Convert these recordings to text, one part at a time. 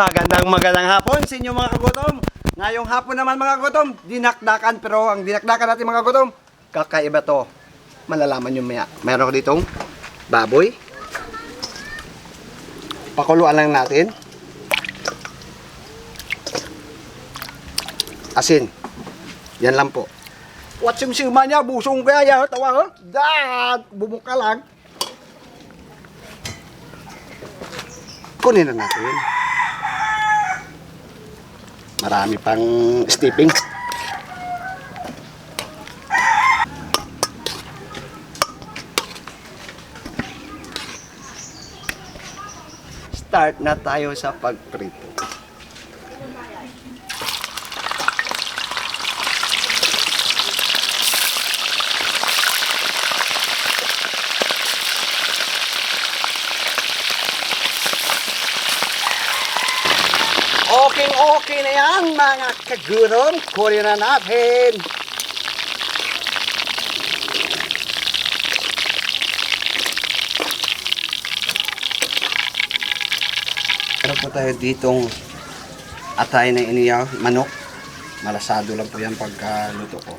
Magandang hapon sa inyo mga kagutom. Ngayong hapon naman mga kagutom, dinakdakan, pero ang dinakdakan natin mga kagutom, kakaiba to. Malalaman nyo maya. Meron ko ditong baboy. Pakuluan lang natin. Asin. Yan lang po. What simsima niya, busong kaya, tawa ho. Dad, bumuka lang. Kunin na natin. Marami pang steeping. Start na tayo sa pagprito. Okay na yan mga kagutom. Kunin na natin. Meron po tayo ditong atay na iniyaw, manok. Malasado lang po yan pagkaluto ko.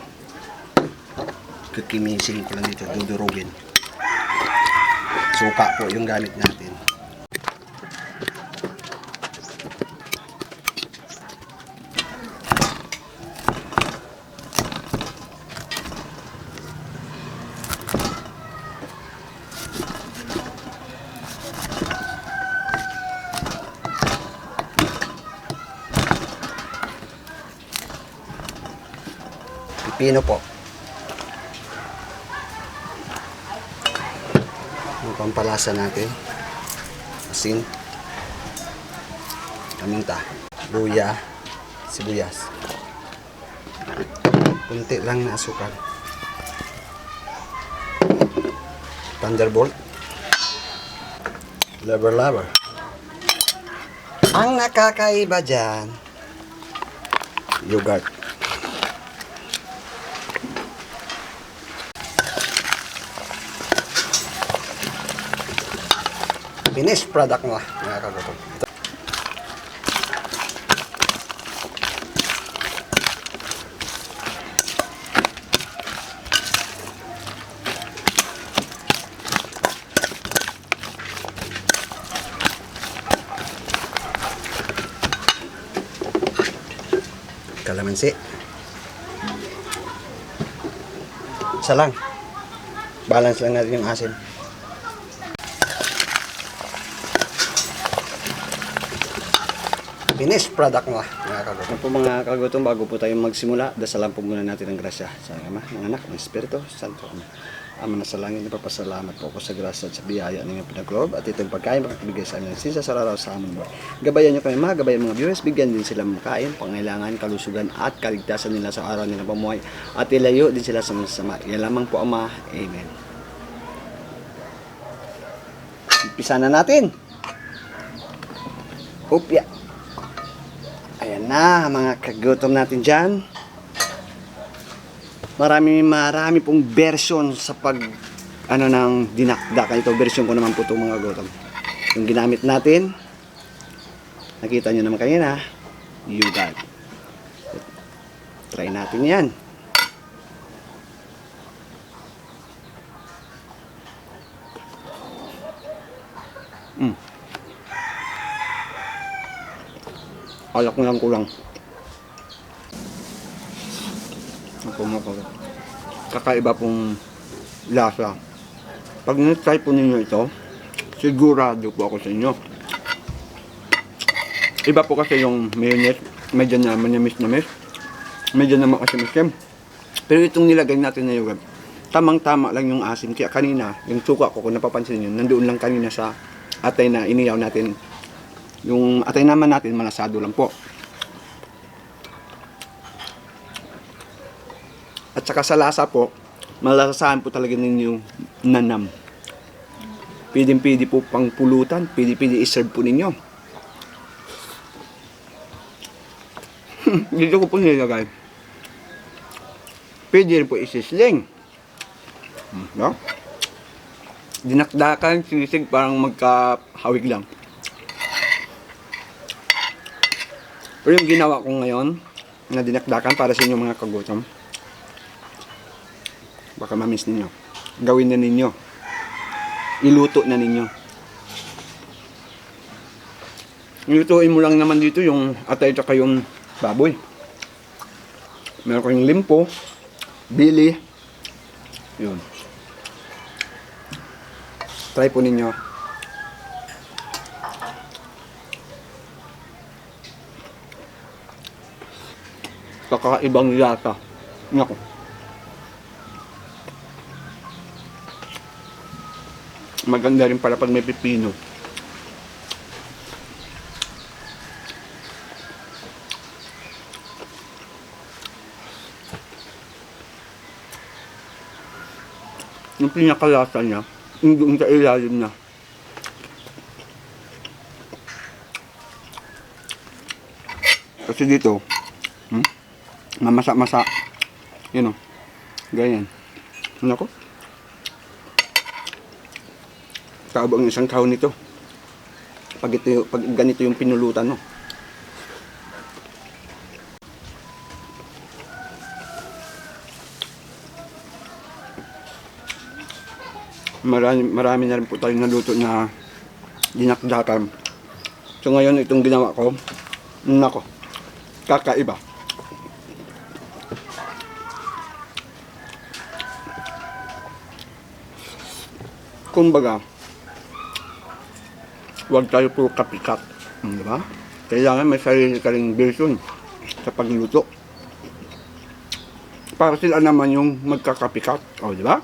Kikimisin ko lang dito, dudurugin. Suka po yung gamit natin. Pino po. Ang pampalasa natin. Asin. Paminta. Luya. Sibuyas. Kunti lang na asukal. Thunderbolt. Lover. Ang nakakaiba dyan, yogurt. Finished product mo mga kagutom. Kalamansi. Isa lang. Balance lang natin yung asin. Finished product mo mga kagutom. Po mga kagutom, bago po tayo magsimula, dasalan po muna natin ang grasya sa Ama, ng Anak, ng Espiritu Santo. Ama na sa langit, napapasalamat po ako sa grasya at sa biyaya ng iyong pinaglob at itong pagkain makakibigay sa amin ng sinsa sa araw sa amin mo. Gabayan niyo kami mga, gabayan mga viewers, bigyan din sila makain, pangailangan, kalusugan at kaligtasan nila sa araw nila pamuhay at ilayo din sila sa masama. Yan lamang po Ama. Amen. Umpisa na natin. Upya. Ayan na, mga kagutom natin dyan. Marami pong version sa ng dinakdakan. Ito, version ko naman po itong mga gutom. Yung ginamit natin, nakita nyo naman kanina, yogurt. Try natin yan. Alak lang kulang. Kakaiba pong lasa. Pag na-try po ninyo ito, sigurado po ako sa inyo. Iba po kasi yung mayonnaise, medyo na manamis-namis, medyo na makasim-sim. Pero itong nilagay natin na yogurt, tamang-tama lang yung asin. Kaya kanina, yung suka ko, kung napapansin nyo, nandoon lang kanina sa atay na iniyaw natin. Yung atay naman natin, malasado lang po. At saka sa lasa po, malasahan po talaga ninyo nanam. Pwede po pang pulutan, pwede i-serve po ninyo. Dito ko po nilagay. Pwede rin po isisling. No? Dinakdakan, sinisig, parang magkahawig lang. Pero yung ginawa ko ngayon, na dinakdakan para sa inyong mga kagutom, baka mamiss ninyo. Gawin na ninyo. Iluto na ninyo. Ilutuin mo lang naman dito yung atay at yung baboy. Meron ko yung limpo, bili. Yun. Try po ninyo. Kakaibang lasa. Naku. Maganda rin pala pag may pipino. Yung pinakalasa niya, yung doon sa ilalim na. Kasi dito, mamasa-masa. Yun o. Ganyan. Ano ko? Kaabo ang isang kahon nito. Pag ganito yung pinulutan, no? Marami na rin po tayong naluto na dinakdakan. So ngayon itong ginawa ko, nako, kakaiba. Kumbaga, huwag tayo puro kapikat, di ba? Kailangan may sarili ka ring version sa pagluto. Para sila naman yung magkakapikat, o di ba?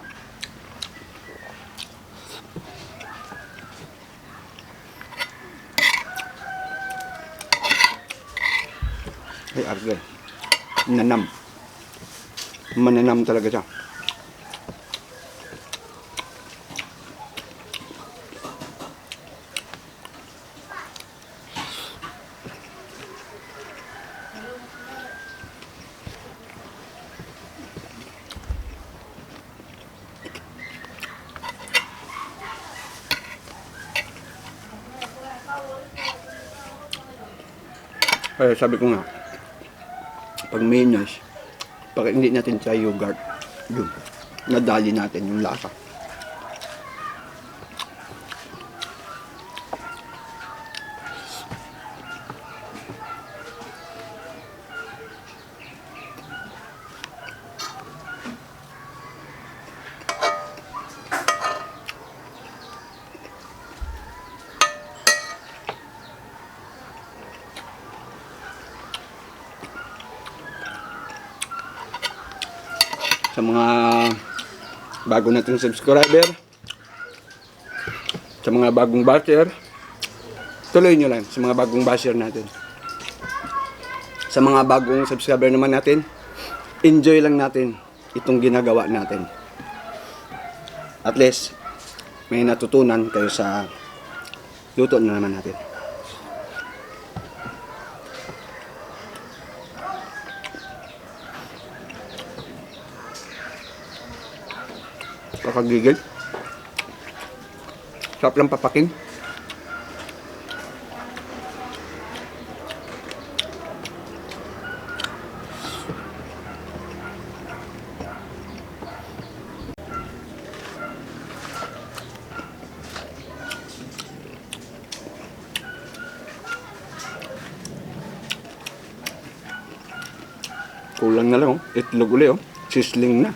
Ay, arge. Nanam. Mananam talaga siya. Kaya sabi ko nga, pag mayonnaise, pag hindi natin sa yogurt, yun, nadali natin yung lasa. Sa mga bago nating subscriber, sa mga bagong basher, tuloy nyo lang sa mga bagong basher natin. Sa mga bagong subscriber naman natin, enjoy lang natin itong ginagawa natin. At least, may natutunan kayo sa luto na naman natin. Kakagigil. Sarap lang papakin. Kulang na lang, oh. Itlog uli, oh. Sisling na.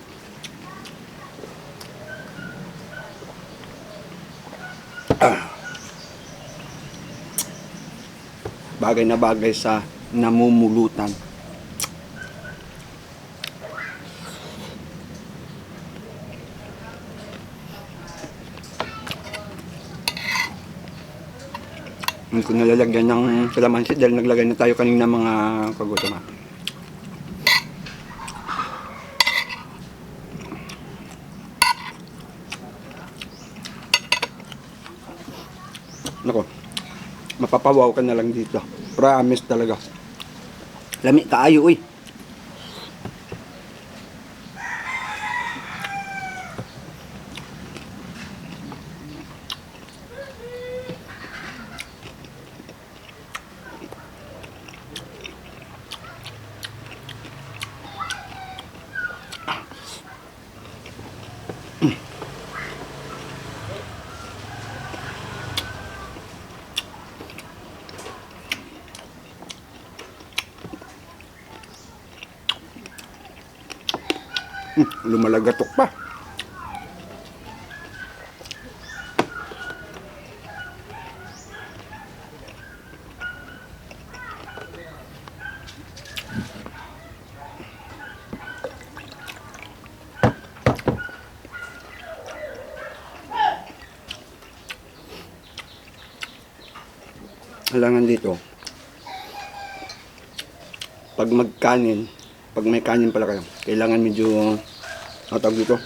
Bagay na bagay sa namumulutan. Hindi ko nalalagyan ng kalamansi dahil naglagay na tayo kanina mga kagutom. Nako, mapapawaw ka na lang dito. Promise talaga. Lami kaayo, uy. Lumalagatok pa. Kailangan dito, pag magkanin, pag may kanin pala kayo, kailangan medyo, tawag dito,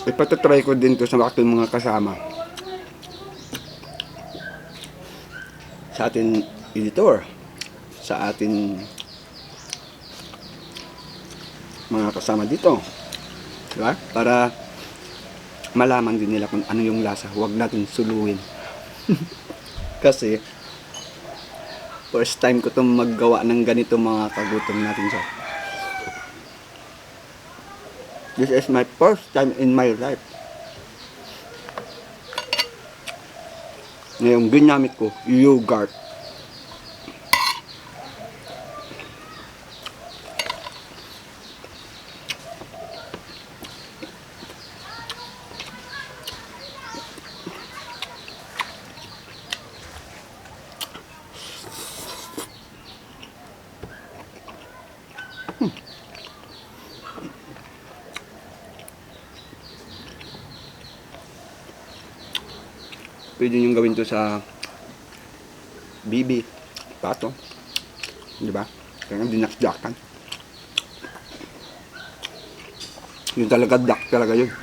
ipatatry ko din to sa aking mga kasama, sa ating editor, sa ating mga kasama dito, diba? Para malaman din nila kung ano yung lasa. Huwag natin suluin. Kasi first time ko itong maggawa ng ganito, mga kagutom natin siya. This is my first time in my life. Ngayong ginamit ko, yogurt. Pwede nyo gawin to sa bibi, pato, di ba? Kaya dinakdakan. Yun talaga, dak talaga yun.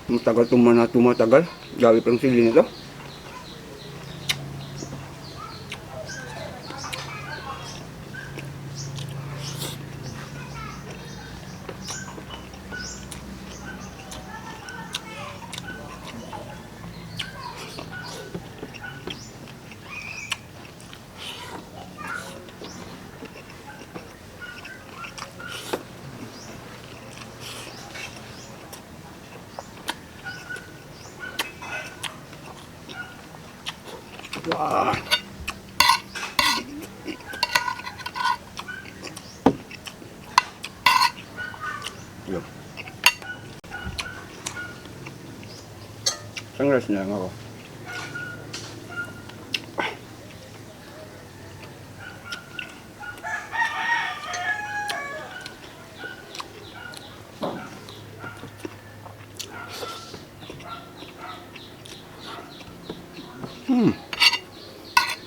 Matagal tumatagal. Gawi pang sili nito. Wah. Yun. Sangras na lang ako.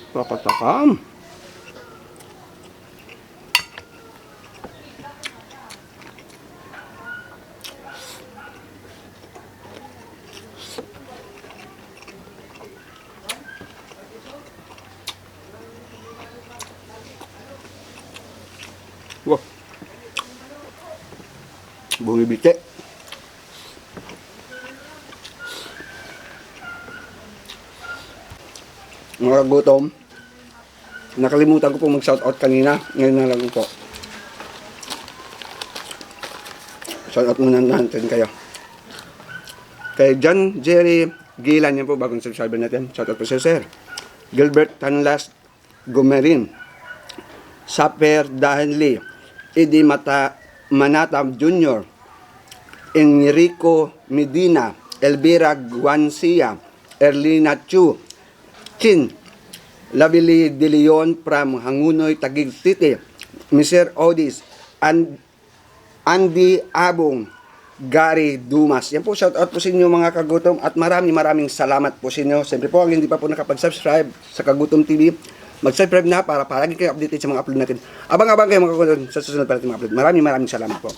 Papatakam. Wah. Bumibiti. Mga gutom. Nakalimutan ko po mag-shoutout kanina. Ngayon na lang po. Shoutout muna natin kayo. Kay John Jerry Gilan, yan po, bagong subscriber natin. Shoutout po sa sir. Gilbert Tanlas Gomerin. Saper Dahenli. Idi Manatam Jr. Enrico Medina. Elvira Guancia. Erlina Chu. Chin Lavili De Leon from Hangunoy, Taguig City, Mr. Odis, Andy Abong, Gary Dumas. Yan po, shout out po sa inyo mga kagutom at maraming salamat po sa inyo. Siyempre po, ang hindi pa po nakapag-subscribe sa Kagutom TV, Mag-subscribe na para palagi kayo updated sa mga upload natin. Abang-abang kayo mga kagutom sa susunod pa natin mga upload. Maraming salamat po.